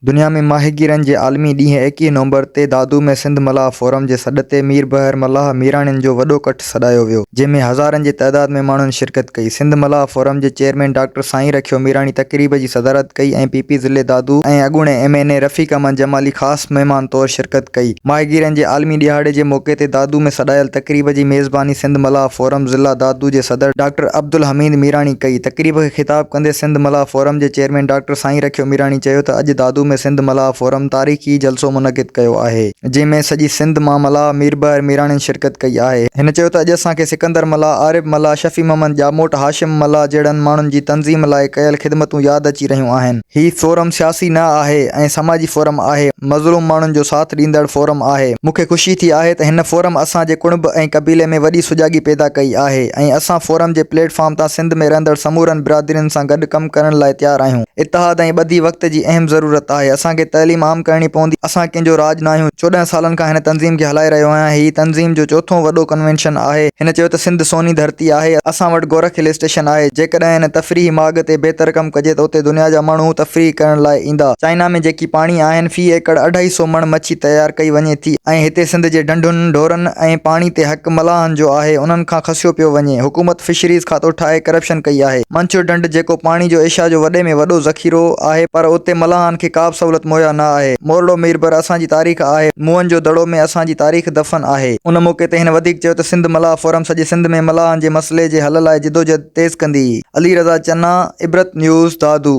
दुनिया में माहिगीरनि जे आलमी ॾींहुं 21 नवंबर ते दादू में सिंध मलाह फोरम जे सॾ ते मीर बहर मलाह मीराणियुनि जो वॾो कठ सॾायो वियो, जंहिंमें हज़ारनि जी तइदाद में माण्हुनि शिरकत कई। सिंध मलाह फोरम जे चेयरमैन डॉक्टर साईं रखियो मीराणी तक़रीब जी सदारत कई ऐं पीपी ज़िले दादू ऐं अॻूणे MNA रफ़ीक अहमद जमाली ख़ासि महिमान तौरु शिरकत कई। माहिगीरनि जे आलमी ॾियारे जे मौक़े ते दादू में सॾायल तक़रीब जी मेज़बानी सिंध मलाह फोरम ज़िला दादू जे सदर डॉक्टर अब्दुल हमीद मीराणी कई। तक़रीब खे ख़िताब कंदे सिंध मलाह फोरम जे चेयरमैन डॉक्टर साईं रखियो मीराणी चयो त अॼु दादू में सिंध मलाह फोरम तारीख़ी जलसो मुनक़िद कयो आहे, जंहिंमें सॼी सिंध मां मलाह मीर बहर मीराणियुनि शिरकत कई आहे। हिन चयो त अॼु असांखे सिकंदर मलाह, आरिफ मलाह, शफ़ी मोहम्मद जामोट, हाशिम मलाह जहिड़नि माण्हुनि जी तंज़ीम लाइ कयल ख़िदमतूं यादि अची रहियूं आहिनि। हीउ फोरम सियासी न आहे ऐं समाजी फोरम आहे, मज़लूम माण्हुनि जो साथ ॾींदड़ फोरम आहे। मूंखे ख़ुशी थी आहे त हिन फोरम असांजे कुणब ऐं क़बीले में वॾी सुजाॻी पैदा कई आहे ऐं असां फोरम जे प्लेटफॉर्म तां सिंध में रहंदड़ समूरनि बिरादरियुनि सां गॾु कमु करण लाइ तयारु आहियूं। इतिहाद ऐं ॿधी वक़्त जी अहम ज़रूरत आहे। असांखे तइलीम आम करणी पवंदी। असां कंहिंजो राज न आहियूं। 14 सालनि खां हिन तंज़ीम खे हलाए रहियो आहियां। हीअ तंज़ीम जो चोथों वॾो कन्वेंशन आहे। हिन चयो त सिंध सोनी धरती आहे। असां वटि गोरख हिल स्टेशन आहे। जेकॾहिं हिन तफ़रीही माॻ ते बहितर कमु कजे त उते दुनिया जा माण्हू तफ़रीह करण लाइ ईंदा। चाइना में जेकी पाणी आहिनि, फ़ी एकड़ 250 मण मच्छी तयारु कई वञे थी ऐं हिते सिंध जे ढंढुनि ढोरनि ऐं पाणी ते हक़ मलाहनि जो आहे, उन्हनि खां खसियो पियो वञे। हुकूमत फिशरीज़ खातो ठाहे करप्शन कई आहे। मंचू ढंढ जेको पाणी जो एशिया जो वॾे में वॾो ज़ख़ीरो आहे, पर उते मलाहनि खे का बि सहूलियत मुहैया न आहे। मोरडो मीरबर असांजी तारीख़ आहे। मुअनि जो दड़ो में असांजी तारीख़ दफ़न आहे। उन मौक़े ते हिन वधीक चयो त सिंध मलाह फोरम सॼे सिंध में मलाहनि जे मसइले जे हल लाइ जिदोजहद तेज़ कंदी। अली रज़ा चन्ना, इबरत न्यूज़, दादू।